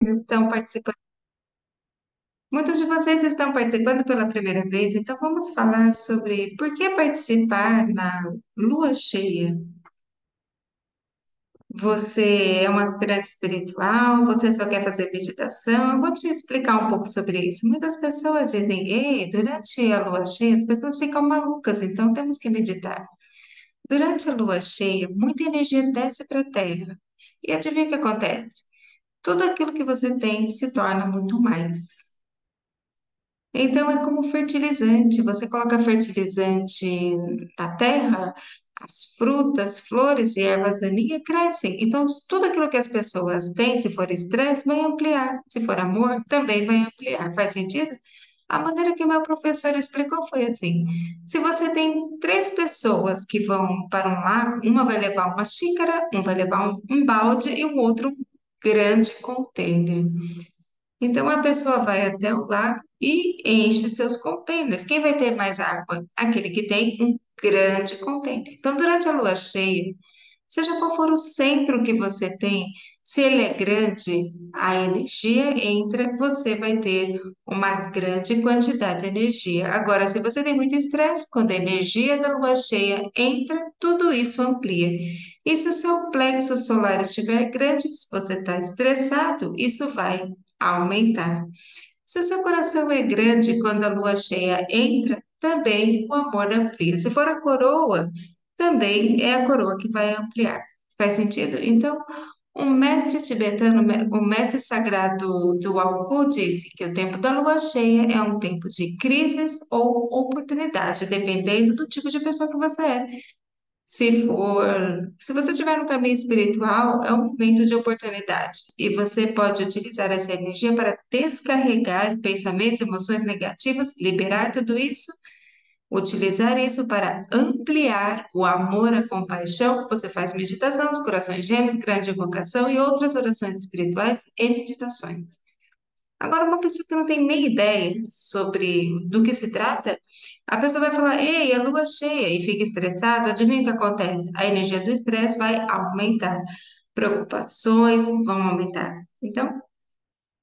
estão participando. Muitos de vocês estão participando pela primeira vez, então vamos falar sobre por que participar na lua cheia. Você é um aspirante espiritual? Você só quer fazer meditação? Eu vou te explicar um pouco sobre isso. Muitas pessoas dizem, ei, durante a lua cheia as pessoas ficam malucas, então temos que meditar. Durante a lua cheia, muita energia desce para a Terra. E adivinha o que acontece? Tudo aquilo que você tem se torna muito mais. Então, é como fertilizante. Você coloca fertilizante na terra, as frutas, flores e ervas daninhas crescem. Então, tudo aquilo que as pessoas têm, se for estresse, vai ampliar. Se for amor, também vai ampliar. Faz sentido? A maneira que meu professor explicou foi assim: se você tem três pessoas que vão para um lago, uma vai levar uma xícara, um vai levar um balde e o outro um grande container. Então a pessoa vai até o lago e enche seus contêineres. Quem vai ter mais água? Aquele que tem um grande contêiner. Então, durante a lua cheia, seja qual for o centro que você tem, se ele é grande, a energia entra, você vai ter uma grande quantidade de energia. Agora, se você tem muito estresse, quando a energia da lua cheia entra, tudo isso amplia. E se o seu plexo solar estiver grande, se você está estressado, isso vai aumentar. Se o seu coração é grande quando a lua cheia entra, também o amor amplia. Se for a coroa, também é a coroa que vai ampliar. Faz sentido? Então, um mestre tibetano, o mestre sagrado do Walku, disse que o tempo da lua cheia é um tempo de crises ou oportunidade, dependendo do tipo de pessoa que você é. Se você estiver no caminho espiritual, é um momento de oportunidade e você pode utilizar essa energia para descarregar pensamentos, emoções negativas, liberar tudo isso, utilizar isso para ampliar o amor, a compaixão. Você faz meditação, os corações gêmeos, grande invocação e outras orações espirituais e meditações. Agora, uma pessoa que não tem nem ideia sobre do que se trata, a pessoa vai falar, ei, a lua cheia, e fica estressado, adivinha o que acontece? A energia do estresse vai aumentar, preocupações vão aumentar. Então,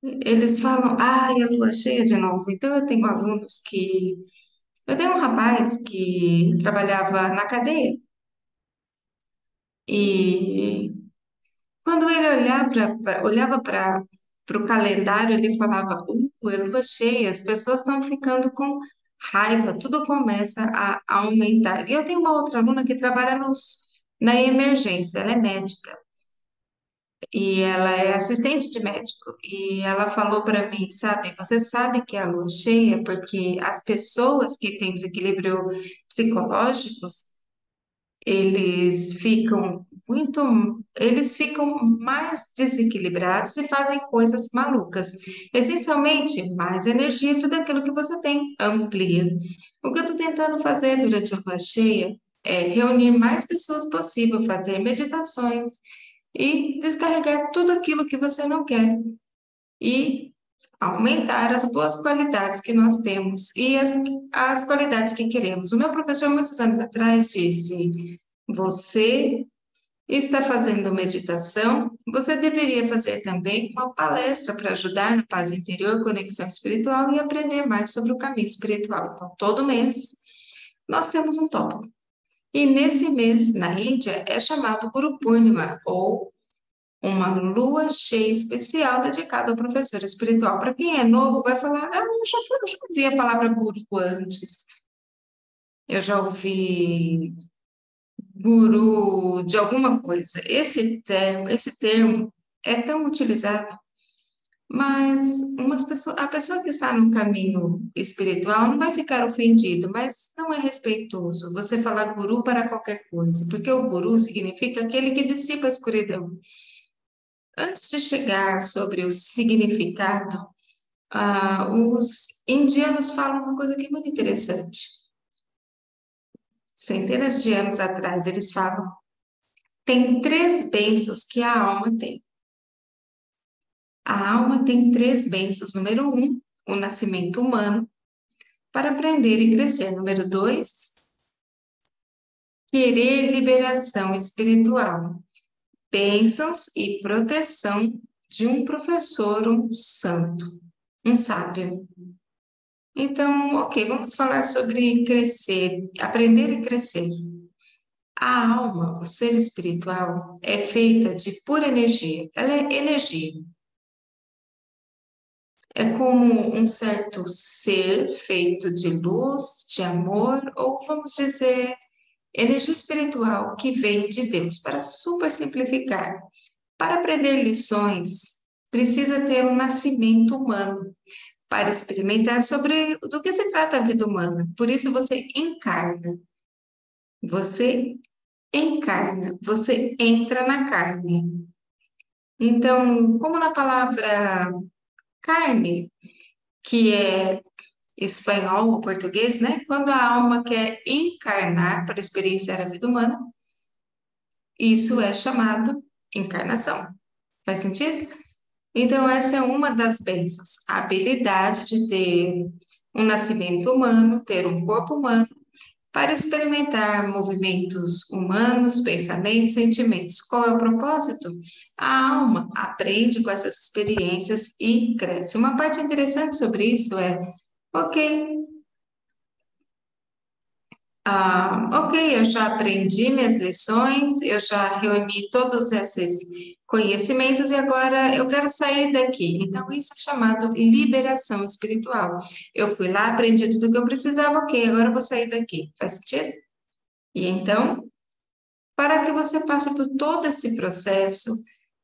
eles falam, ai, a lua cheia de novo. Então, eu tenho alunos que. Eu tenho um rapaz que trabalhava na cadeia, e quando ele olhava para o calendário, ele falava: é lua cheia, as pessoas estão ficando com raiva, tudo começa a aumentar. E eu tenho uma outra aluna que trabalha na emergência, ela é médica e ela é assistente de médico. E ela falou para mim: sabe, você sabe que é a lua cheia porque as pessoas que têm desequilíbrio psicológicos eles ficam mais desequilibrados e fazem coisas malucas. Essencialmente, mais energia, tudo aquilo que você tem, amplia. O que eu estou tentando fazer durante a lua cheia é reunir mais pessoas possível, fazer meditações e descarregar tudo aquilo que você não quer e aumentar as boas qualidades que nós temos e as qualidades que queremos. O meu professor, muitos anos atrás, disse: você está fazendo meditação, você deveria fazer também uma palestra para ajudar na paz interior, conexão espiritual e aprender mais sobre o caminho espiritual. Então, todo mês nós temos um tópico. E nesse mês, na Índia, é chamado Guru Purnima, ou uma lua cheia especial dedicada ao professor espiritual. Para quem é novo, vai falar: ah, eu já ouvi a palavra guru antes. Eu já ouvi guru de alguma coisa. Esse termo é tão utilizado, mas a pessoa que está no caminho espiritual não vai ficar ofendido, mas não é respeitoso você falar guru para qualquer coisa, porque o guru significa aquele que dissipa a escuridão. Antes de chegar sobre o significado, os indianos falam uma coisa que é muito interessante. Centenas de anos atrás, eles falam: tem três bênçãos que a alma tem. A alma tem três bênçãos. Número um, o nascimento humano, para aprender e crescer. Número dois, querer liberação espiritual. Bênçãos e proteção de um professor, um santo, um sábio. Então, ok, vamos falar sobre crescer, aprender e crescer. A alma, o ser espiritual, é feita de pura energia. Ela é energia. É como um certo ser feito de luz, de amor, ou vamos dizer, energia espiritual que vem de Deus. Para super simplificar, para aprender lições, precisa ter um nascimento humano para experimentar sobre do que se trata a vida humana. Por isso você você entra na carne. Então, como na palavra carne, que é espanhol ou português, né? Quando a alma quer encarnar para experienciar a vida humana, isso é chamado encarnação. Faz sentido? Então, essa é uma das bênçãos, a habilidade de ter um nascimento humano, ter um corpo humano, para experimentar movimentos humanos, pensamentos, sentimentos. Qual é o propósito? A alma aprende com essas experiências e cresce. Uma parte interessante sobre isso é, ok, ok, eu já aprendi minhas lições, eu já reuni todos esses conhecimentos e agora eu quero sair daqui. Então, isso é chamado liberação espiritual. Eu fui lá, aprendi tudo o que eu precisava, ok, agora eu vou sair daqui. Faz sentido? E então, para que você passe por todo esse processo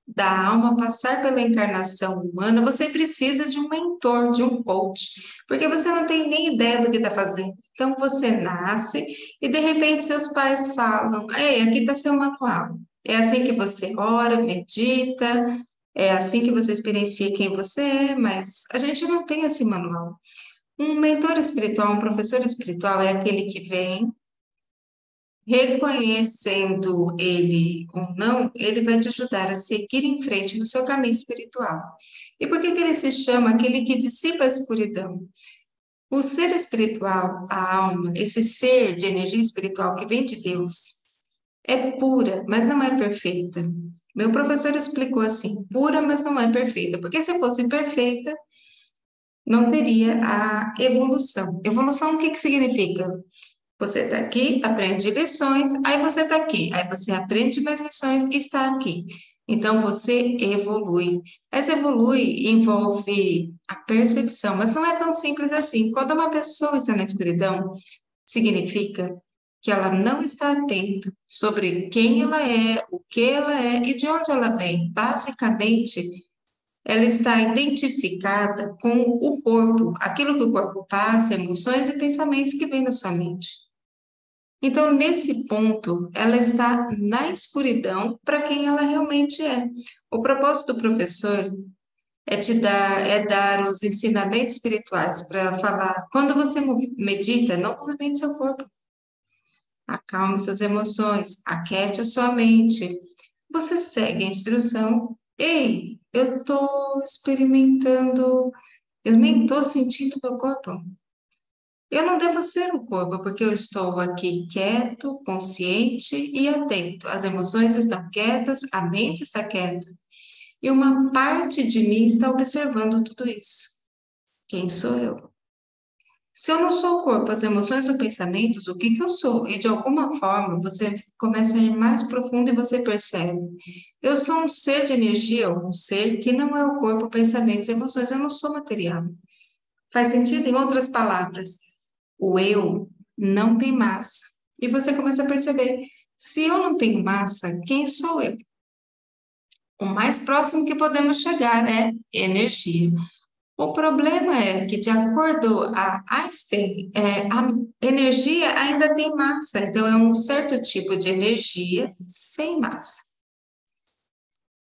da alma passar pela encarnação humana, você precisa de um mentor, de um coach, porque você não tem nem ideia do que está fazendo. Então você nasce e de repente seus pais falam: Ei, aqui está seu manual. É assim que você ora, medita, é assim que você experiencia quem você é, mas a gente não tem esse manual. Um mentor espiritual, um professor espiritual é aquele que vem reconhecendo ele ou não, ele vai te ajudar a seguir em frente no seu caminho espiritual. E por que que ele se chama aquele que dissipa a escuridão? O ser espiritual, a alma, esse ser de energia espiritual que vem de Deus, é pura, mas não é perfeita. Meu professor explicou assim: pura, mas não é perfeita, porque se fosse perfeita, não teria a evolução. Evolução, o que que significa? Você está aqui, aprende lições, aí você está aqui, aí você aprende mais lições e está aqui. Então você evolui. Essa evolui envolve a percepção, mas não é tão simples assim. Quando uma pessoa está na escuridão, significa que ela não está atenta sobre quem ela é, o que ela é e de onde ela vem. Basicamente, ela está identificada com o corpo, aquilo que o corpo passa, emoções e pensamentos que vêm da sua mente. Então, nesse ponto, ela está na escuridão para quem ela realmente é. O propósito do professor é dar os ensinamentos espirituais para falar, quando você medita, não movimente seu corpo, acalme suas emoções, aquiete a sua mente. Você segue a instrução. Ei, eu estou experimentando, eu nem estou sentindo meu corpo. Eu não devo ser o corpo, porque eu estou aqui quieto, consciente e atento. As emoções estão quietas, a mente está quieta. E uma parte de mim está observando tudo isso. Quem sou eu? Se eu não sou o corpo, as emoções ou pensamentos, o que que eu sou? E de alguma forma você começa a ir mais profundo e você percebe. Eu sou um ser de energia, um ser que não é o corpo, pensamentos, emoções. Eu não sou material. Faz sentido? Em outras palavras, o eu não tem massa. E você começa a perceber, se eu não tenho massa, quem sou eu? O mais próximo que podemos chegar é energia. O problema é que, de acordo a Einstein, a energia ainda tem massa, então é um certo tipo de energia sem massa.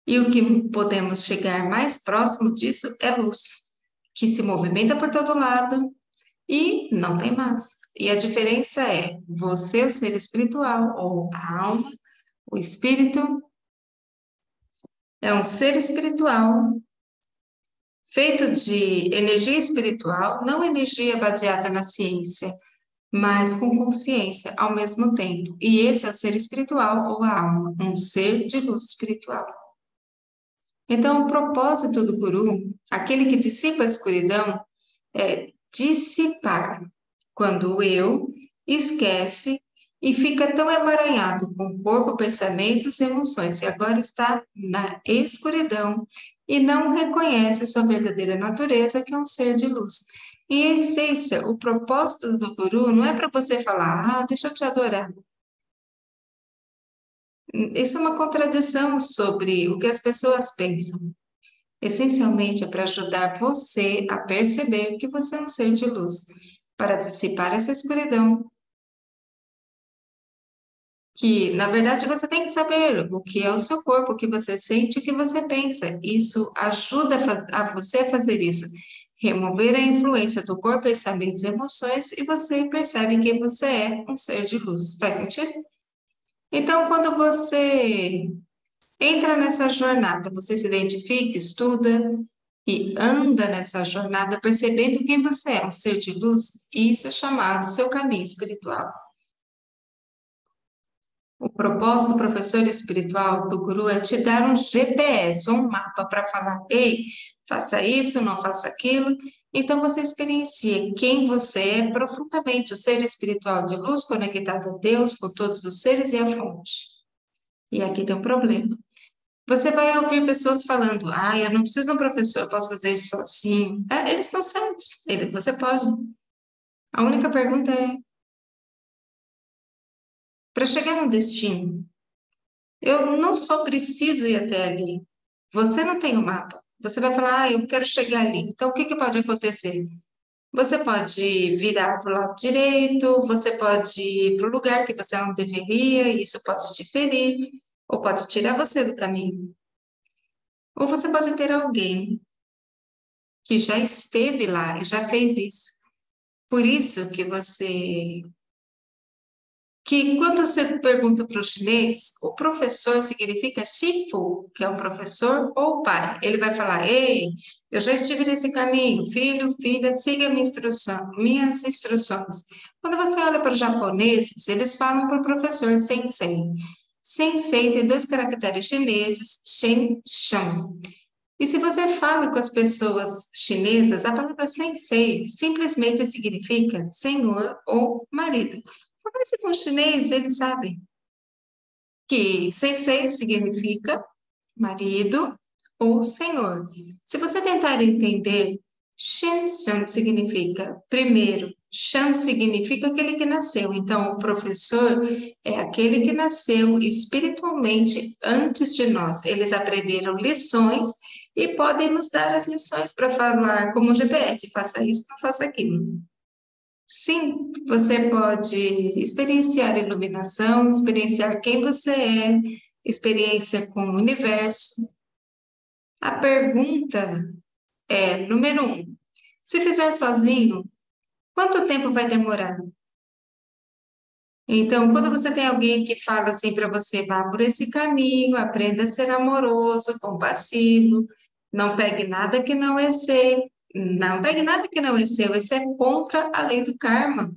E o que podemos chegar mais próximo disso é luz, que se movimenta por todo lado, e não tem massa. E a diferença é você, o ser espiritual, ou a alma, o espírito, é um ser espiritual feito de energia espiritual, não energia baseada na ciência, mas com consciência ao mesmo tempo. E esse é o ser espiritual ou a alma, um ser de luz espiritual. Então, o propósito do guru, aquele que dissipa a escuridão, é dissipar quando o eu esquece e fica tão emaranhado com o corpo, pensamentos e emoções, e agora está na escuridão e não reconhece sua verdadeira natureza, que é um ser de luz. Em essência, o propósito do guru não é para você falar, deixa eu te adorar. Isso é uma contradição sobre o que as pessoas pensam. Essencialmente é para ajudar você a perceber que você é um ser de luz, para dissipar essa escuridão, que na verdade você tem que saber o que é o seu corpo, o que você sente, o que você pensa. Isso ajuda a você a fazer isso. Remover a influência do corpo, pensamentos e emoções, e você percebe que você é um ser de luz. Faz sentido? Então, quando você entra nessa jornada, você se identifica, estuda e anda nessa jornada percebendo quem você é, um ser de luz, e isso é chamado seu caminho espiritual. O propósito do professor espiritual, do guru, é te dar um GPS, um mapa para falar, ei, faça isso, não faça aquilo. Então você experiencia quem você é profundamente, o ser espiritual de luz conectado a Deus, com todos os seres e a fonte. E aqui tem um problema. Você vai ouvir pessoas falando, eu não preciso de um professor, eu posso fazer isso sozinho. Eles estão certos, você pode. A única pergunta é, para chegar no destino, eu não só preciso ir até ali. Você não tem o mapa. Você vai falar, eu quero chegar ali. Então, o que que pode acontecer? Você pode virar para o lado direito, você pode ir para o lugar que você não deveria, e isso pode te ferir, ou pode tirar você do caminho. Ou você pode ter alguém que já esteve lá e já fez isso. Por isso que quando você pergunta para o chinês, o professor significa Sifu, que é um professor ou pai. Ele vai falar: Ei, eu já estive nesse caminho, filho, filha, siga minha instrução, minhas instruções. Quando você olha para os japoneses, eles falam para o professor Sensei. Sensei tem dois caracteres chineses, Shen, Shang. E se você fala com as pessoas chinesas, a palavra sensei simplesmente significa senhor ou marido. Converse com o chinês, eles sabem que sensei significa marido ou senhor. Se você tentar entender, Shen Sham significa primeiro, Sham significa aquele que nasceu. Então, o professor é aquele que nasceu espiritualmente antes de nós. Eles aprenderam lições e podem nos dar as lições para falar como GPS, faça isso, não faça aquilo. Sim, você pode experienciar iluminação, experienciar quem você é, experiência com o universo. A pergunta é, número um, se fizer sozinho, quanto tempo vai demorar? Então, quando você tem alguém que fala assim para você, vá por esse caminho, aprenda a ser amoroso, compassivo, não pegue nada que não é seu, não pegue nada que não é seu, isso é contra a lei do karma.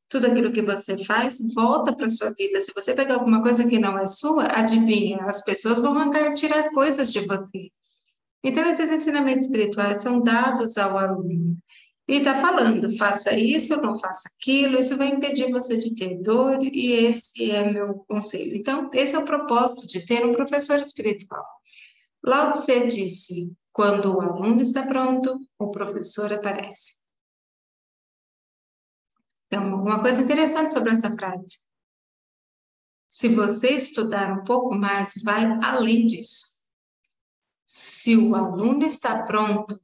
Tudo aquilo que você faz volta para sua vida. Se você pegar alguma coisa que não é sua, adivinha, as pessoas vão arrancar, tirar coisas de você. Então, esses ensinamentos espirituais são dados ao aluno. E está falando, faça isso, não faça aquilo, isso vai impedir você de ter dor, e esse é meu conselho. Então, esse é o propósito de ter um professor espiritual. Lao Tse disse: quando o aluno está pronto, o professor aparece. Então, uma coisa interessante sobre essa frase: se você estudar um pouco mais, vai além disso. Se o aluno está pronto,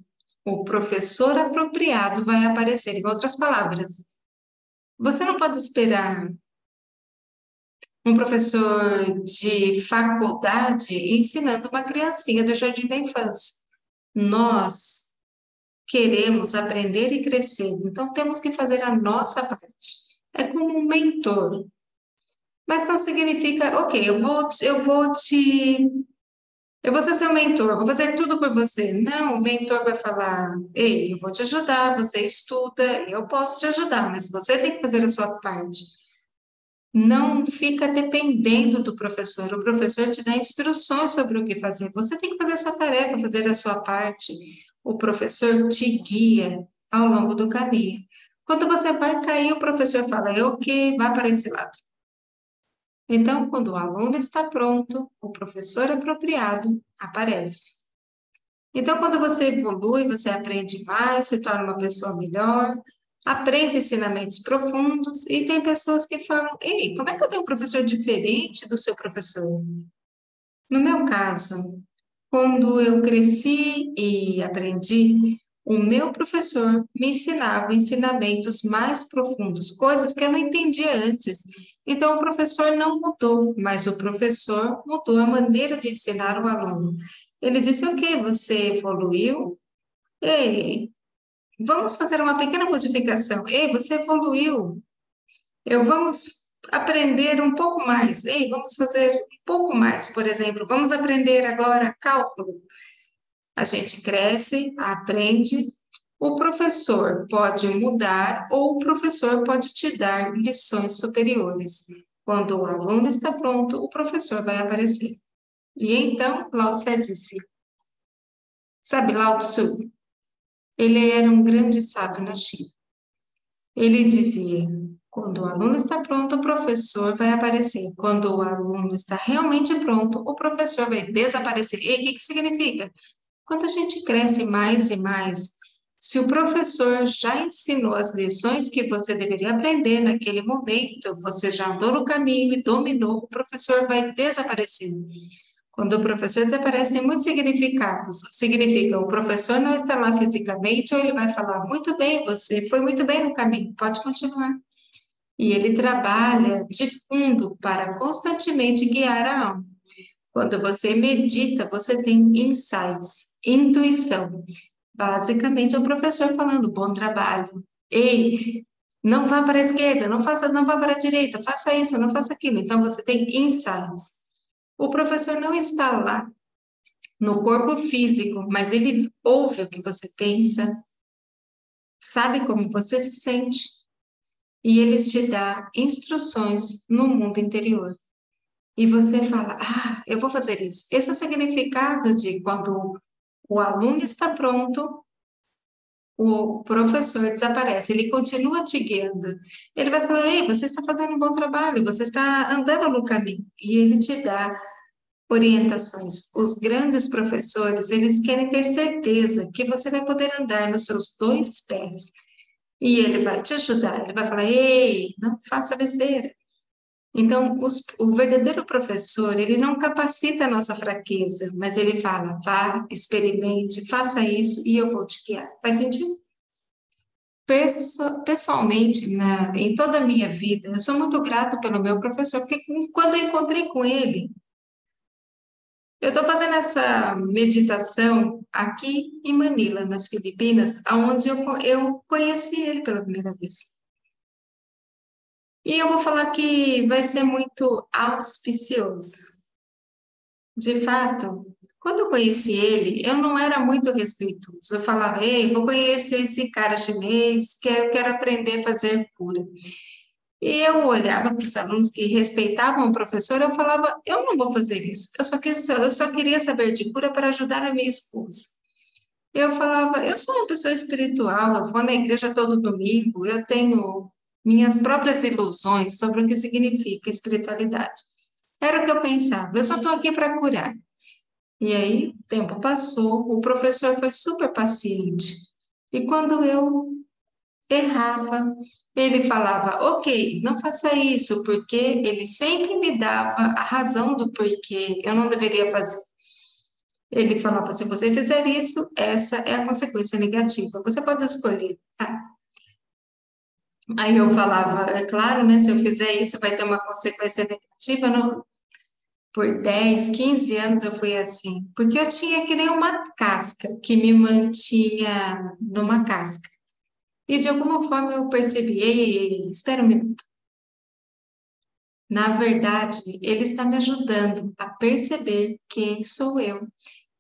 o professor apropriado vai aparecer. Em outras palavras, você não pode esperar um professor de faculdade ensinando uma criancinha do jardim da infância. Nós queremos aprender e crescer, então temos que fazer a nossa parte. É como um mentor. Mas não significa, ok, eu vou ser seu mentor, vou fazer tudo por você. Não, o mentor vai falar, ei, eu vou te ajudar, você estuda, eu posso te ajudar, mas você tem que fazer a sua parte. Não fica dependendo do professor. O professor te dá instruções sobre o que fazer. Você tem que fazer a sua tarefa, fazer a sua parte. O professor te guia ao longo do caminho. Quando você vai cair, o professor fala, eu que vá para esse lado. Então, quando o aluno está pronto, o professor apropriado aparece. Então, quando você evolui, você aprende mais, se torna uma pessoa melhor, aprende ensinamentos profundos, e tem pessoas que falam: Ei, como é que eu tenho um professor diferente do seu professor? No meu caso, quando eu cresci e aprendi, o meu professor me ensinava ensinamentos mais profundos, coisas que eu não entendia antes. Então, o professor não mudou, mas o professor mudou a maneira de ensinar o aluno. Ele disse: Ok, você evoluiu. Ei, vamos fazer uma pequena modificação. Ei, você evoluiu. Vamos aprender um pouco mais. Ei, vamos fazer um pouco mais. Por exemplo, vamos aprender agora cálculo. A gente cresce, aprende. O professor pode mudar ou o professor pode te dar lições superiores. Quando o aluno está pronto, o professor vai aparecer. E então, Lao Tse disse, sabe, Lao Tzu, ele era um grande sábio na China. Ele dizia: quando o aluno está pronto, o professor vai aparecer. Quando o aluno está realmente pronto, o professor vai desaparecer. E o que que significa? Quando a gente cresce mais e mais, se o professor já ensinou as lições que você deveria aprender naquele momento, você já andou no caminho e dominou, o professor vai desaparecer. Quando o professor desaparece, tem muitos significados. Significa o professor não está lá fisicamente, ou ele vai falar, muito bem, você foi muito bem no caminho, pode continuar. E ele trabalha de fundo para constantemente guiar a alma. Quando você medita, você tem insights, intuição. Basicamente, é o professor falando, bom trabalho. Ei, não vá para a esquerda, não faça, não vá para a direita, faça isso, não faça aquilo. Então, você tem insights. O professor não está lá no corpo físico, mas ele ouve o que você pensa, sabe como você se sente, e ele te dá instruções no mundo interior. E você fala, ah, eu vou fazer isso. Esse é o significado de quando o aluno está pronto, o professor desaparece, ele continua te guiando. Ele vai falar, ei, você está fazendo um bom trabalho, você está andando no caminho. E ele te dá orientações. Os grandes professores, eles querem ter certeza que você vai poder andar nos seus dois pés. E ele vai te ajudar, ele vai falar, ei, não faça besteira. Então, o verdadeiro professor, ele não capacita a nossa fraqueza, mas ele fala, vá, experimente, faça isso e eu vou te guiar. Faz sentido? Pessoalmente, em toda a minha vida, eu sou muito grata pelo meu professor, porque quando eu encontrei com ele, eu estou fazendo essa meditação aqui em Manila, nas Filipinas, onde eu conheci ele pela primeira vez. E eu vou falar que vai ser muito auspicioso. De fato, quando eu conheci ele, eu não era muito respeitoso. Eu falava, ei, vou conhecer esse cara chinês, quero aprender a fazer cura. E eu olhava para os alunos que respeitavam o professor, eu falava, eu não vou fazer isso. Eu só queria saber de cura para ajudar a minha esposa. Eu falava, eu sou uma pessoa espiritual, eu vou na igreja todo domingo, eu tenho minhas próprias ilusões sobre o que significa espiritualidade. Era o que eu pensava, eu só estou aqui para curar. E aí, o tempo passou, o professor foi super paciente. E quando eu errava, ele falava, ok, não faça isso, porque ele sempre me dava a razão do porquê eu não deveria fazer. Ele falava, se você fizer isso, essa é a consequência negativa. Você pode escolher. Ah, aí eu falava, é claro, né? Se eu fizer isso, vai ter uma consequência negativa. Não, por 10, 15 anos eu fui assim, porque eu tinha que nem uma casca que me mantinha numa casca. E de alguma forma eu percebi, ei, ei, ei, espera um minuto. Na verdade, ele está me ajudando a perceber quem sou eu.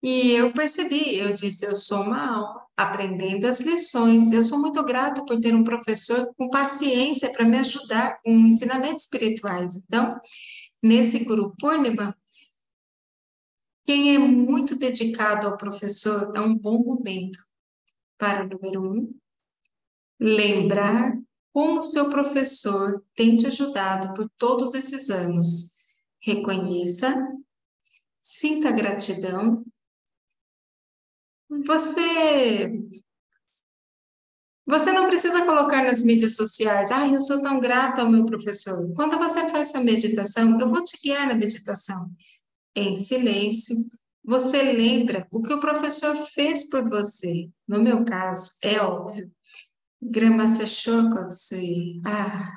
E eu percebi, eu disse, eu sou uma alma aprendendo as lições. Eu sou muito grato por ter um professor com paciência para me ajudar com ensinamentos espirituais. Então, nesse Guru Purnima, quem é muito dedicado ao professor é um bom momento para, número um, lembrar como seu professor tem te ajudado por todos esses anos. Reconheça, sinta gratidão. Você, você não precisa colocar nas mídias sociais, ah, eu sou tão grata ao meu professor. Quando você faz sua meditação, eu vou te guiar na meditação. Em silêncio, você lembra o que o professor fez por você. No meu caso, é óbvio. Gramassa Shokotsu. Ah,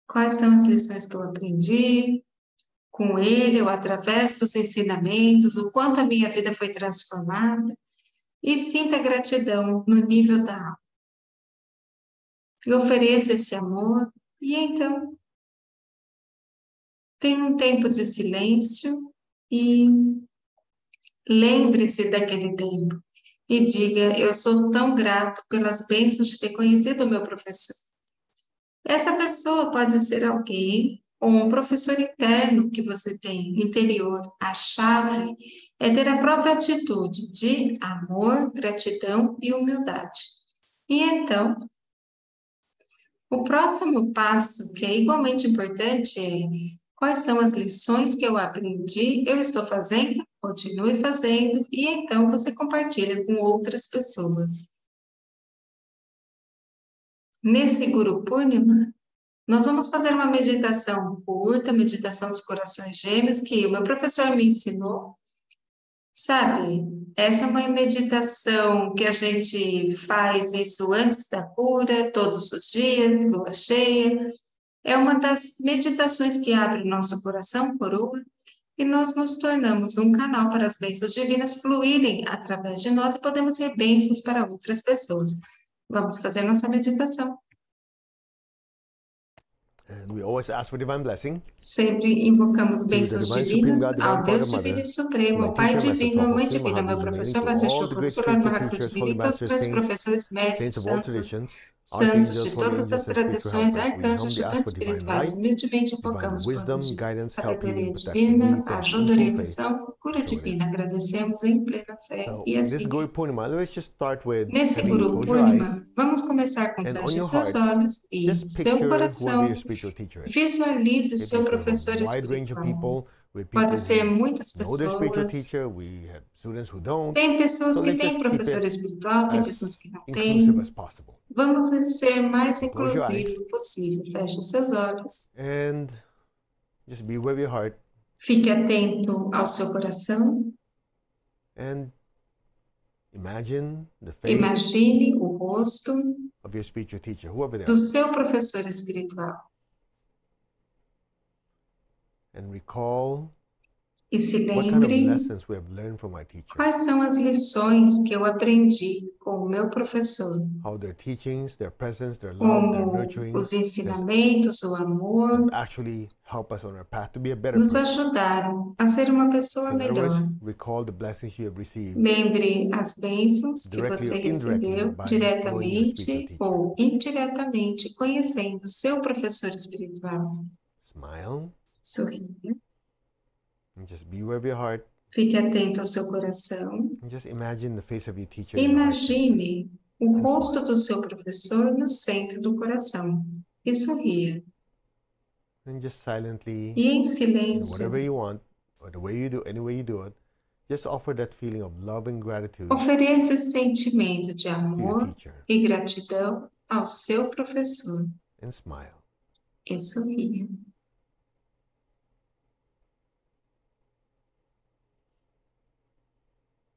quais são as lições que eu aprendi com ele ou através dos ensinamentos, o quanto a minha vida foi transformada? E sinta gratidão no nível da alma. E ofereça esse amor. E então, tenha um tempo de silêncio e lembre-se daquele tempo. E diga: eu sou tão grato pelas bênçãos de ter conhecido o meu professor. Essa pessoa pode ser alguém ou um professor interno que você tem, interior. A chave é ter a própria atitude de amor, gratidão e humildade. E então, o próximo passo, que é igualmente importante, é quais são as lições que eu aprendi, eu estou fazendo, continue fazendo, e então você compartilha com outras pessoas. Nesse Guru Purnima, nós vamos fazer uma meditação curta, meditação dos corações gêmeos, que o meu professor me ensinou. Sabe, essa é uma meditação que a gente faz isso antes da cura, todos os dias, lua cheia. É uma das meditações que abre o nosso coração, coroa, e nós nos tornamos um canal para as bênçãos divinas fluírem através de nós e podemos ser bênçãos para outras pessoas. Vamos fazer nossa meditação. And we always ask for divine blessing Sempre invocamos to the bênçãos divine supreme divinas God, divine ao Father, Deus Divino e Mother, to Supremo, my ao Pai teacher, Master Divino, à Mãe Prabhupada, Sri Divina, ao meu Mahavira, remaining professor, to Master all the Shokot, great Solar spiritual Mahakura teachers, Divina, holy e todos os masters, grandes saints, professores, saints mestres, of all santos, traditions, santos archangels, de holy todas as angels, and spiritual tradições, helpers. We arcanjos humbly de ask planos for divine espirituais, light, humildemente divine invocamos por wisdom, luz, guidance, help, healing, sabedoria protection, divina, lead us in ajuda, full faith. orientação, cura So it is. divina. Agradecemos em plena fé So e this assim Guru é. Purnima, let's just start with Nesse having you Guru close your eyes, Purnima, vamos começar com and on feche your seus heart, olhos e no just seu picture whoever your coração spiritual teacher is. visualize o Okay, seu because we have a professor wide range of espiritual. people, with Pode people ser who muitas know their spiritual pessoas. teacher, we have students who don't. Tem pessoas So que let's têm just keep professor it espiritual, tem pessoas as que não inclusive as têm. possible. Vamos ser mais So close your eyes inclusivo possível. Feche seus olhos. and just be aware of your heart Fique atento ao seu coração. and imagine the face Imagine o rosto of your spiritual teacher, whoever they do are, seu professor espiritual. and recall E se what kind of lembre lessons we have learned from our teacher, quais são as lições que eu aprendi com o meu professor. how their teachings, their presence, their love, their Como nurturing os has ensinamentos, o amor, actually helped us on our path to be a better nos person. ajudaram a ser uma pessoa So in other words, melhor. recall the blessings you have received Lembre as bênçãos que directly você or indirectly recebeu by knowing your spiritual diretamente teacher. ou indiretamente conhecendo seu professor espiritual. Smile Sorria, and just be aware of your heart fique atento ao seu coração. and just imagine the face of your teacher in your heart center. Imagine o And rosto smile. do seu professor no centro do coração e sorria. And just silently, E em in silêncio, whatever you want, or the way you do, any way you do it, just offer that feeling of love and gratitude ofereça esse sentimento de to your amor teacher e gratidão ao seu professor and smile. e sorria.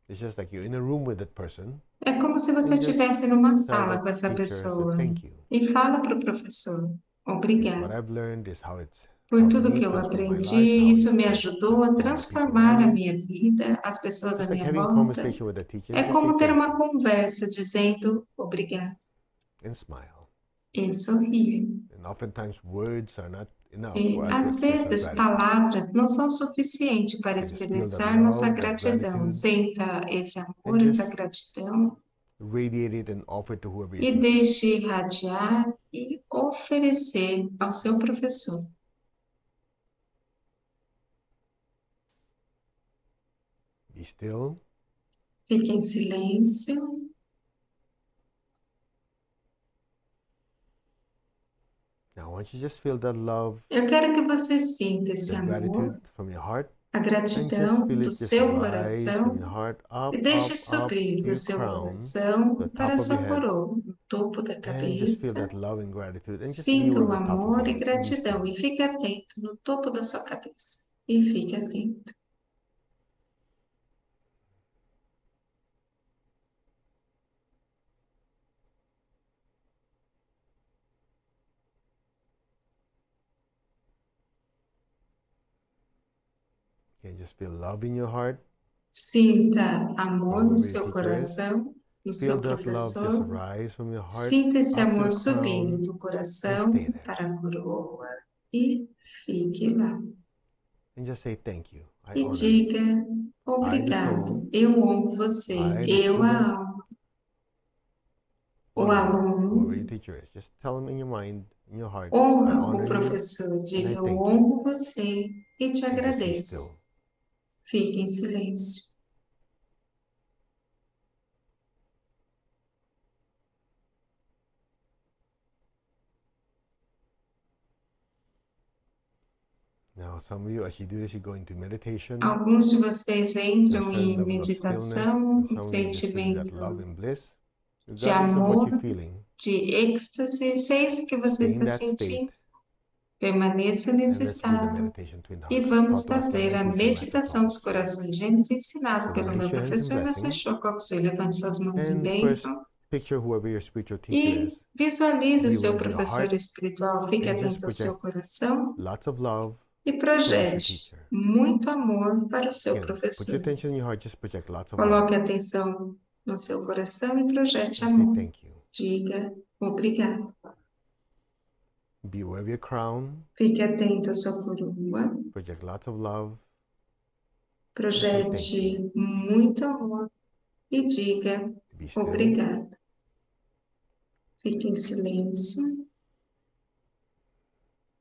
It's just like you're in a room with that person É como se você and just estivesse numa tell sala that com essa teacher that pessoa thank you. e fala para o professor: This what obrigado I've learned is how it's por helped tudo me que eu transform my life, aprendi. how Isso it's me helped ajudou a transform the people around transformar a me. minha vida, as pessoas à Just like minha having a volta. conversation with the teacher, É just say como ter thank uma you conversa dizendo obrigado and smile. e sorrir. And oftentimes words are not enough E, for us to às express our vezes, gratitude. palavras não são suficientes para You can just feel that expressar nossa love, that gratidão. gratitude, Sinta esse and amor, essa just gratidão radiate it and offer it to whoever your e teacher is. deixe irradiar e oferecer ao seu professor. Be still. Fique em silêncio. Now, I want you to just feel that love, Eu quero que você sinta esse that amor, gratitude from your heart, a and just gratidão feel do it just seu rise from your coração heart e up, deixe up, up subir to do your seu crown, coração the para a top of your sua head, coroa, no topo da and just feel cabeça. that love and gratitude, and just be Sinta with o the top of amor your e head, and be gratidão still. e fique atento no topo da sua cabeça. E fique atento. You can just feel love in your heart Sinta for amor no whoever your seu teacher is. coração, no Feel seu that love just professor. rise from your heart Sinta esse up to amor the subindo crown do and stay coração there. para a coroa e fique lá. And just say thank you. I E honor you. diga I, the soul, obrigado, eu honro você, I, the eu a student, alma, o honor you, whoever aluno, your teacher is. Just tell them in your mind, in your heart, I honra o honor you professor, and I diga eu thank you. honro você e te And just be still. agradeço. Fique em silêncio. Now, some of you, as you do this, you go into meditation. Alguns de vocês There's a entram certain em level of stillness, meditação, and um some of you just feeling that sentimento love and bliss, de regardless of what amor, you're feeling. de êxtase. Se é isso que você Stay in está that sentindo, state, permaneça nesse and let's do the estado. meditation twin E hearts, vamos taught to us by fazer my a teacher, Master meditação dos Prabhupada. corações gêmeos, ensinado So pelo meu release your hands in professor Mestre blessing, Shokoku. Levante suas mãos em and first bênção picture whoever your spiritual teacher e is. visualize o Be seu aware of your professor heart, espiritual. Fique and just atento ao seu project coração lots of love e towards your projete teacher. muito amor para o seu Again, put your professor. attention in your heart, just project lots of love, Coloque atenção no seu coração e projete and say amor. thank you. Diga obrigado. Be aware of your crown, Fique atento à sua coroa. project lots of love, Projete muito amor e diga be still. obrigado. Fique em silêncio.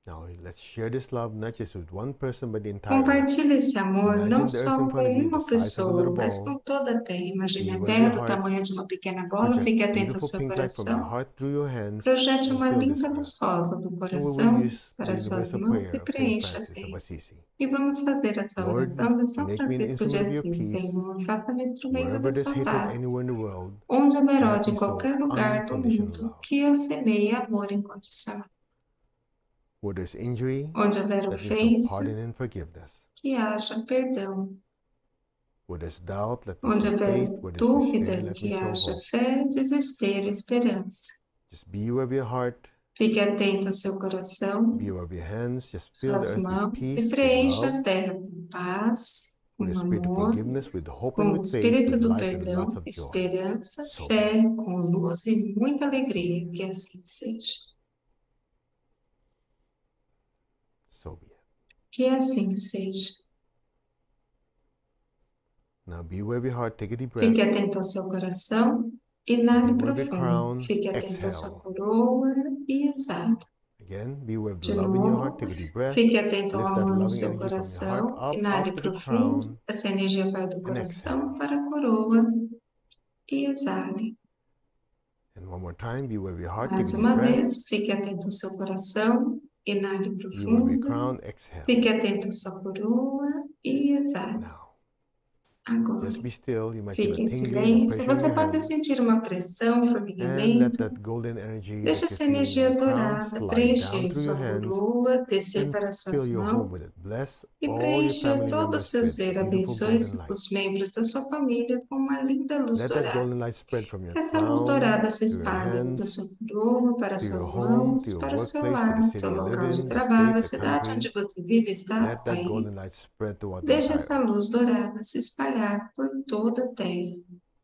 Now let's share this love not just with one person but the entire earth. Compartilhe esse amor não Imagine the earth só in com front of you, the uma size of a pessoa, little mas com ball. toda a Terra. Imagine Be a aware of Terra your do heart. tamanho de uma pequena bola. Project Fique atento ao beautiful seu pink light from your coração. heart through your hands Projete and uma fill this linda earth. luz rosa do And we will coração use para the as suas universal mãos prayer e of Saint preencha a Francis of Terra. Assisi. E vamos fazer a sua Lord, oração de São make me an Francisco de instrument of your Assis. peace. Senhor, faça-me instrumento Wherever da there's sua hatred paz. anywhere in the world, Onde houver let ódio me em sow qualquer lugar do unconditional mundo, love. que eu semeie amor incondicional. Where there's injury, Onde houver let me sow ofensa, pardon and forgiveness. que haja perdão. Where there's doubt, let me Onde sow houver faith. Where there's dúvida, despair, let me que sow haja hope. fé, desespero, esperança. Just be aware of your heart. Fique atento ao seu coração, Be aware of your hands. Just fill the suas earth with mãos, peace, e with preencha love, a terra com paz, with com a spirit of amor, forgiveness, with hope and com o with faith, espírito with do light and with lots perdão, of joy. esperança, So be fé, it. com luz e muita So be alegria. it. Que assim seja. So be it. Que assim seja. Now be aware of your heart. Take a deep breath. Fique atento ao seu coração, inale Be aware of your profundo. crown. Fique atento à sua Exhale. coroa e exale. Again, be aware of the De love in your novo, heart. Take a deep breath. fique atento ao Lift that amor no loving seu energy from your heart coração, up inale to the profundo. crown Essa energia vai do and coração exhale. para a coroa e exale. And one more time, be aware of your heart. Take a Mais deep uma breath. vez, fique atento ao seu coração, inale Be aware of your profundo. crown. Exhale. Fique atento à sua coroa e exale. Now, Agora, just be still. You might feel fique a em tingling, a silêncio. pressure in Você your pode hand. sentir uma pressão, um And let formigamento. that golden energy Deixe that you're essa feeling in energia your crown dourada slide down preencher through your sua hands coroa, descer and para fill suas your home with mãos it. Bless e all your preencha family todo o members seu with ser. beautiful Abençoe golden light. os membros da sua família com uma linda luz Let that dourada. golden light spread from your Que essa luz crown dourada se to your espalhe da hands, sua coroa para to your suas home, to mãos, your para o seu workplace, to the lar, city seu you live local de in, the trabalho, state, a the cidade country. onde você vive, estado, Let that golden país. light spread throughout the Deixe entire essa earth. luz dourada se espalhar por toda a terra.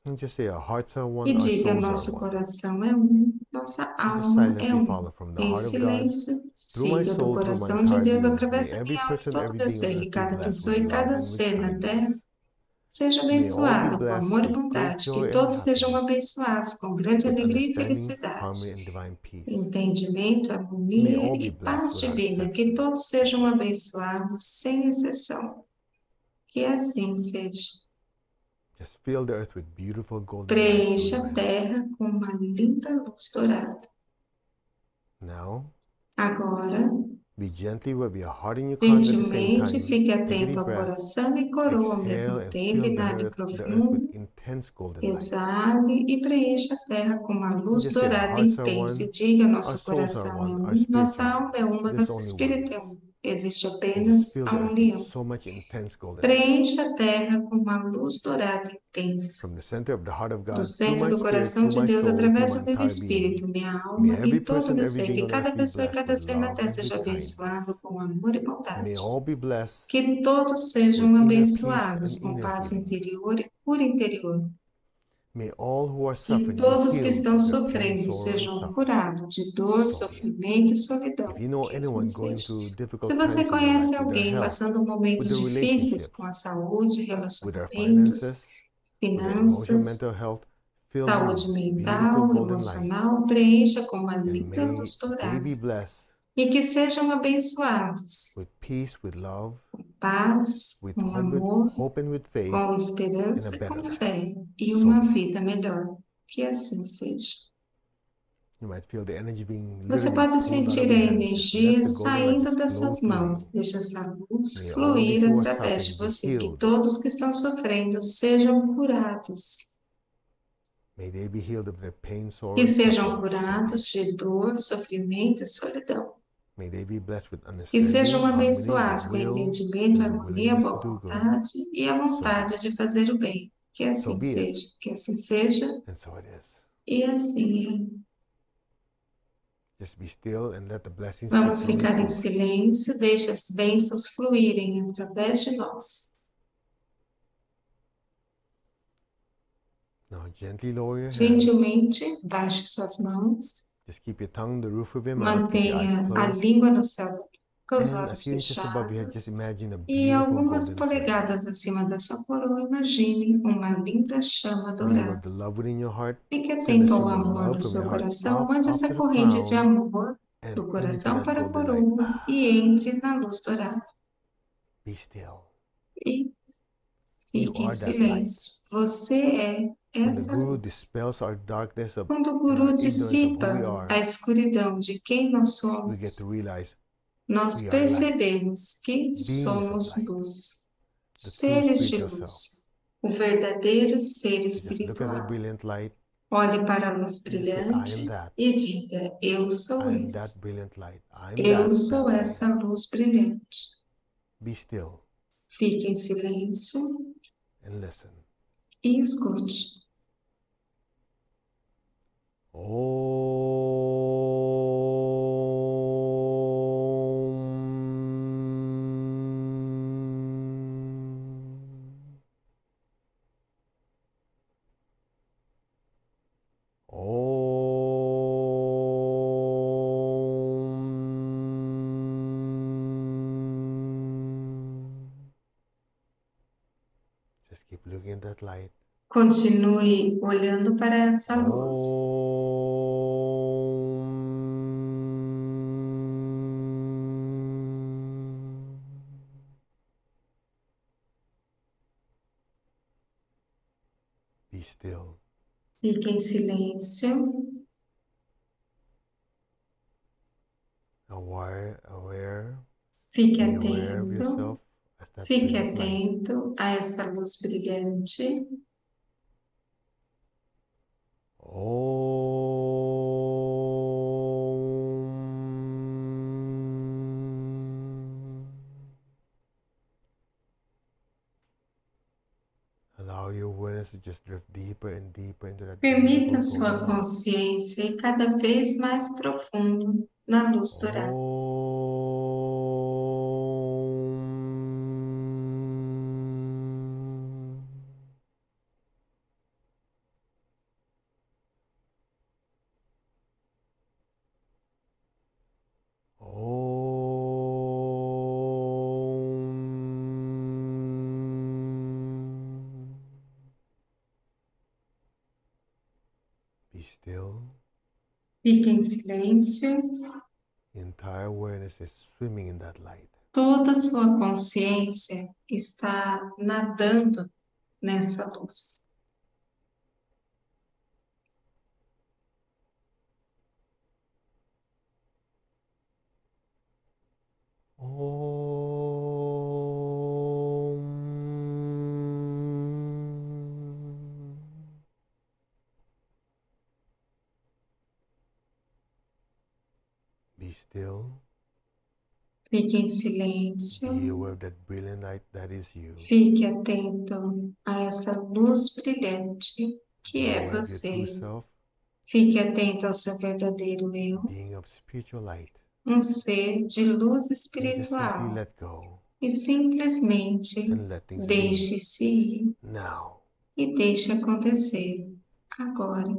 And just say, our hearts are E one, our diga, souls are nosso one. coração é um, nossa and just alma é silently um. follow from the Em heart of God, silêncio, through my siga do soul, through my coração de entire Deus being. através May da every minha alma e person, todo every meu being on ser, que earth be cada blessed pessoa with e love cada and with ser na kindness. terra seja May all be abençoado com blessed amor e with great bondade, que joy and todos sejam happiness, abençoados com grande with alegria e understanding, felicidade, harmony, and divine peace. entendimento, May harmonia all be e blessed paz without divina, que exception. todos sejam abençoados sem exceção. Que assim seja. Just fill the earth with beautiful golden light Preencha a luminance. terra com uma linda luz dourada. Now, Agora, be gently rub your heart and your crown at the same gentilmente time. fique Take a atento deep ao breath. coração e coroa ao Exhale mesmo and tempo, fill inale the earth with profundo, intense golden light. exale e preencha a terra com uma And luz just say, our dourada hearts are intensa e one, diga: our nosso souls are coração é one, our um, spirits nossa are one. alma é uma, There's nosso only espírito é oneness. um. Existe And just apenas fill a the earth with união. so much intense golden light. Preencha a terra com uma luz dourada intensa. From the center of the heart of Do God, through centro my do spirit, coração through de my Deus, soul, through através my do meu entire being. espírito, minha May alma every e todo o person, meu every ser, being que on earth cada be pessoa e blessed cada with ser na love terra and seja with kindness. abençoado com amor e May bondade. all be blessed Que todos with sejam inner peace abençoados and com inner paz healing. interior e cura interior. May all who are Que suffering be todos que healed estão of their pain, sofrendo sorrow, and sejam suffering. curados de dor, So be it. sofrimento e If solidão. you know Que assim anyone going seja. through Se difficult você times in their life conhece with their alguém health, passando with momentos their difíceis com a relationships, saúde, with their relacionamentos, finances, with their emotional, finanças, mental health, fill them with saúde this beautiful mental, golden light, emocional, preencha com uma and linda may luz they dourada. be blessed E que sejam abençoados with peace, with love, com paz, with com amor, hope and with faith com in a esperança e better com life. fé, e So uma be it. vida melhor. Que assim seja. You might feel the energy being Você literally pode pulled out sentir of a your hands. Just let energia the golden light saindo just das flow suas through you. mãos. Deixa essa luz May all these fluir who are através de suffering be você. Que healed. todos que estão sofrendo sejam curados. May they be healed of their pain, sorrow, Que and sejam suffering. So be curados it. de dor, sofrimento e solidão. May they be blessed with Que sejam understanding, harmony, abençoados com goodwill, entendimento, and the harmonia, willingness boa to do good. vontade e a So be vontade it. de fazer o bem. Que So assim be it. seja, que assim seja, And so it is. e assim é. Just be still and let the blessings keep Vamos flowing ficar em through us. silêncio, deixe as bênçãos fluírem através de nós. Now gently lower your hands. Gentilmente, baixe suas mãos, Just keep your tongue on the roof of your mouth. Keep your eyes mantenha a closed. língua no céu da boca, com os And a olhos few inches above your head, just fechados. imagine a E beautiful algumas golden flame. polegadas acima da sua coroa, imagine uma linda chama May rub dourada. the love within your heart. Fique Send a atento ao stream of amor love no from seu your heart coração, mande up essa to the corrente de crown amor and do into coração that para a golden light. coroa e entre na luz dourada. Be still. E You fique em are that light. silêncio. Você é When the essa Guru luz. dispels our darkness Quando o and our Guru ignorance of who we dissipa a are, escuridão de quem nós we get to somos, realize nós we are light, percebemos que beings of somos light, luz, the true seres de spiritual self. luz, o verdadeiro ser So just look at that espiritual. brilliant light Olhe para a luz and just say, I am brilhante that. e diga: eu sou I am that esse. brilliant light. I am Eu that sou light. essa luz brilhante. Be still Fique em silêncio and listen. e escute. Just keep looking at that light. Continue olhando para essa luz. Be still. Fique em silêncio, Aware. fique Be aware of atento, yourself as that fique brilliant light. atento a essa luz brilhante. Allow your awareness to just drift deeper and deeper into that Permita beautiful sua golden light. consciência ir cada vez mais profundo na luz dourada. Be still. Fique em silêncio. The entire awareness is swimming in that light. Toda a sua consciência está nadando nessa luz. Be still. Fique em silêncio. Be aware of that brilliant light that is you. Fique atento a essa luz brilhante que Be é aware of your true você. self, Fique atento ao seu verdadeiro a eu, being of spiritual light. um ser de luz And just simply espiritual. let go E simplesmente and let things be deixe-se ir now. e deixe acontecer agora.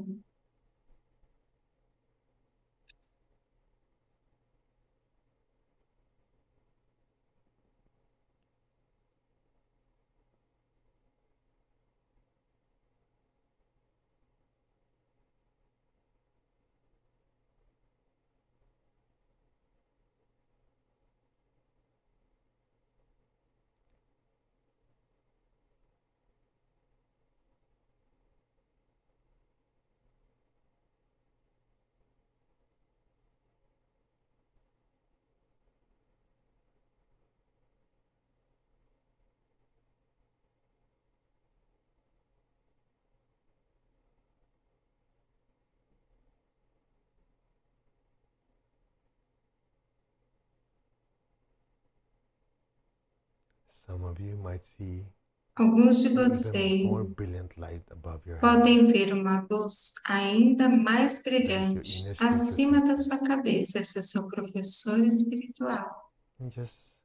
Some of you might see Alguns de an even vocês more brilliant light above your head. podem ver uma luz ainda mais That is your brilhante inner spiritual acima da teacher. sua cabeça. Esse é seu professor espiritual. And just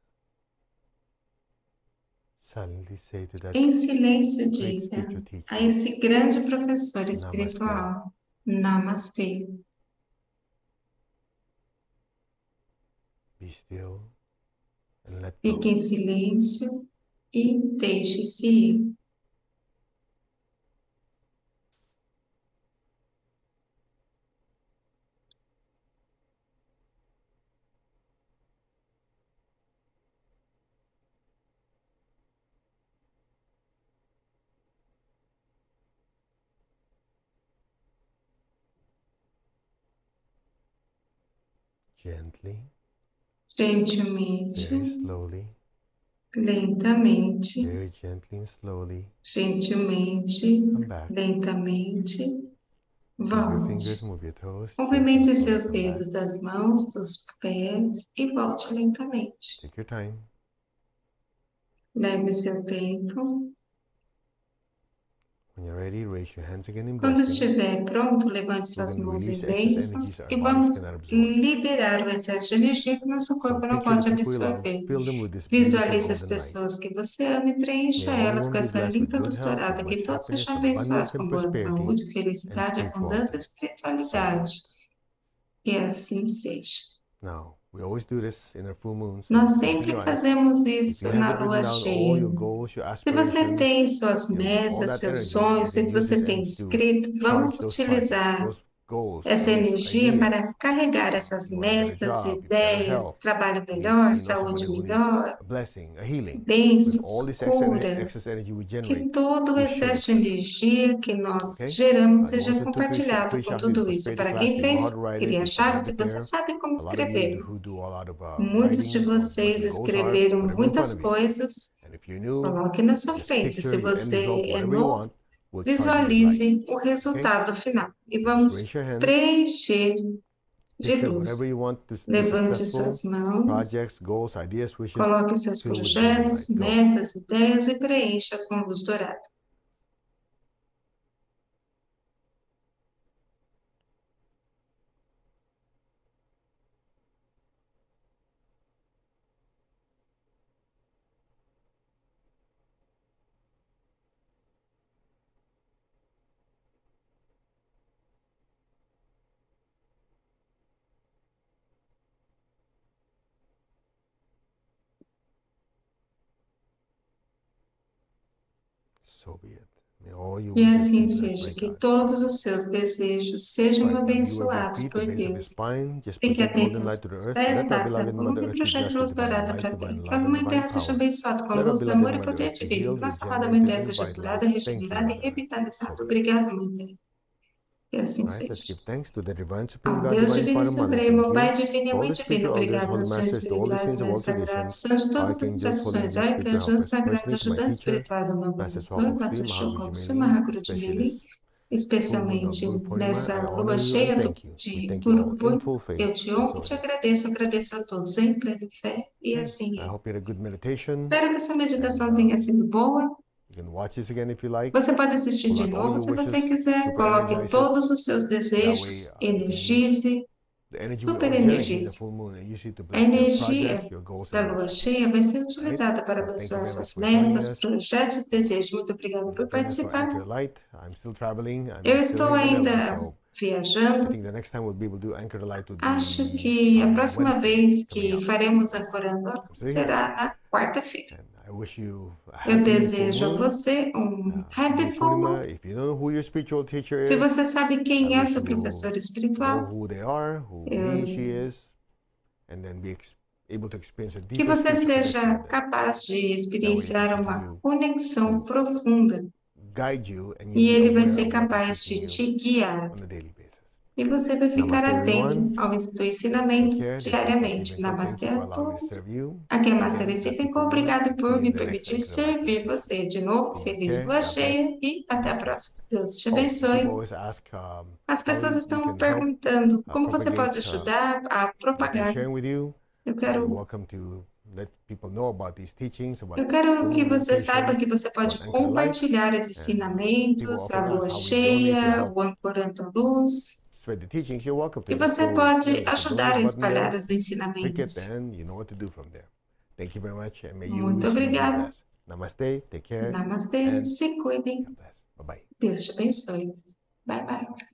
silently say to that Em silêncio, great diga spiritual a teacher, esse grande professor Namaste. espiritual: Namastê. Be still and let Fique go. em silêncio e deixe-se ir. Gently, Gentilmente, very slowly, lentamente, very gently and slowly, gentilmente, come back. lentamente, Move your fingers, volte. move your toes, gently and Movimente slowly seus come back. dedos das mãos, dos pés e volte lentamente. Take your time. Leve seu tempo. When you're ready, raise your hands again in Quando blessing. estiver pronto, levante We're suas going to mãos release em excess energies bênçãos our e bodies vamos cannot absorb. liberar o excesso de energia que nosso So corpo não picture the pode people you love, absorver. fill them with this beautiful Visualize as golden light. pessoas que você ama e May preencha elas everyone com be essa blessed with linda good luz health, with dourada, que much todos sejam happiness, abençoados abundance com and boa prosperity, saúde, and felicidade, spiritual abundância e wealth. So be it. espiritualidade. E assim seja. Now, we always do this in our full moon, so Nós open sempre your eyes. fazemos If you isso have na it written lua down, all cheia. your goals, your Se você aspirations, tem suas all metas, that seus energy, you sonhos, can se use você this tem energy to escrito, vamos charge those projects, utilizar those goals, essa those energia ideas. para carregar essas You want a better metas, job, better ideias, health. trabalho You, melhor, you know saúde somebody who needs melhor, a blessing, a healing. With all bênçãos, this cura, excess energy we que generate, todo o we share it excesso de with. energia que nós Okay? geramos The seja ones who took compartilhado com Pre-Shakti, the tudo isso. prosperity Para class, quem you know how fez, to write it. cria You put Shakti, everything você there. sabe como A lot of you escrever. who do a lot of Muitos de writing or what vocês your goals are, put escreveram them in front muitas of you. coisas. And if you're new, Coloque na sua just frente. picture Se your end você result, é whatever you novo, want, will charge you with light. visualize o Okay? resultado final e So just raise vamos your hands. preencher de Picture whatever luz. you want to be Levante successful. suas mãos, Projects, goals, ideas, wishes, coloque seus filled with golden projetos, light. Go. metas, ideias e preencha com luz dourada. So be it. May all your E wishes assim be blessed seja, by que God. todos os seus desejos sejam Right, now view of your abençoados feet, the por base of his Deus. spine. Just Fique project atento golden light to the aos earth. pés, Let our bata a beloved Mother bunda e Earth be projete blessed with luz divine dourada light, para dentro. divine Que a love, and Mamãe divine Terra seja power. abençoada com Let our luz, beloved amor e Mother poder Earth be divino. healed, Nossa amada Mãe regenerated, Terra and seja curada, revitalized. Thank you, regenerada e Mother Earth. revitalizada. Okay. Obrigada, Mãe Terra. Que assim Right, let's seja. give thanks to the divine supreme Ó God, Deus divine divino e Father, Mother. Thank supremo, you. Pai divino e To all Mãe the divina, spiritual elders, obrigado, holy nações masters, to all the espirituais, saints of all mestres sagrados, traditions, santos, todos os archangels, holy tradições, angels, spiritual arcanjos helpers, sagrados, personally to my ajudantes teacher, espirituais do meu Master professor, Swarup Sri Master Mahaguruji Shokotsu Meli, Mahaguruji especially Mili, this full moon of especialmente Guru Purnima. nessa I honor lua you and cheia thank you. We de thank you Guru all in Purnima. full faith Eu te and honro so e te it is. agradeço a todos em plena fé e Okay, assim I é. hope you had a good meditation, Espero que sua and meditação tenha sido boa. you can watch this again if you like. Você pode assistir Pull de out all novo your se você wishes, quiser. super Coloque energize it. todos os seus That way, desejos, you can use energize, the energy we super all generate in the energize. full moon and use it to A bless your projects, energia your goals, da and your lua life. cheia vai ser Right? utilizada para So thank you abençoar very much suas for joining metas, us. projetos e desejos. Muito obrigada por Join us for participar. Anchor Light. I'm still traveling. Eu I'm still estou in Manila, ainda so I viajando. think the next time we'll be able to do Anchor Light would Acho be que a on próxima Wednesday vez coming que up. faremos Ancorando I'm still here, será na quarta-feira. and I wish you a Eu happy full desejo a moon, você happy Guru full moon. Purnima. If you don't know who your spiritual teacher Se is, você sabe I quem é o wish seu you will professor know espiritual, who they are, who he, she is, and then be able to experience a que deeper você spiritual connection seja with them. capaz de That way, you can experienciar uma continue conexão to profunda guide you, and you'll e be ele vai aware ser of what he's capaz teaching de you te guiar. on a daily basis. E você vai ficar Namaste, atento everyone. ao do Take ensinamento care. This is Recife diariamente. Bangkok. Thank Namastê you for a allowing me to todos. serve you. Aqui é Master Again, Recife, happy full moon, obrigado and see por you in me the next permitir Anchor Light servir meditation. você. De novo, Take feliz care. lua God bless. cheia e até a Namaste. próxima. Deus te Oh, people abençoe. always ask As how pessoas you estão can help perguntando como você pode propagate ajudar a what they're propagar. sharing with you. Eu You're quero welcome to let people know about these teachings, about Eu quero full que moon você saiba meditation, que você pode about Anchor Light, compartilhar os and people ensinamentos, often a lua ask how we donate to cheia, help o ancorando a luz, spread the teachings. You're welcome to que just você go. pode There's a ajudar donate a button espalhar there. os Click it, ensinamentos. and you know what to do from there. Thank you very much, and may you Muito wish you be obrigada. blessed. Namaste, take care, Namastê, and se cuidem. God bless. Bye-bye. Deus te abençoe. Bye, bye.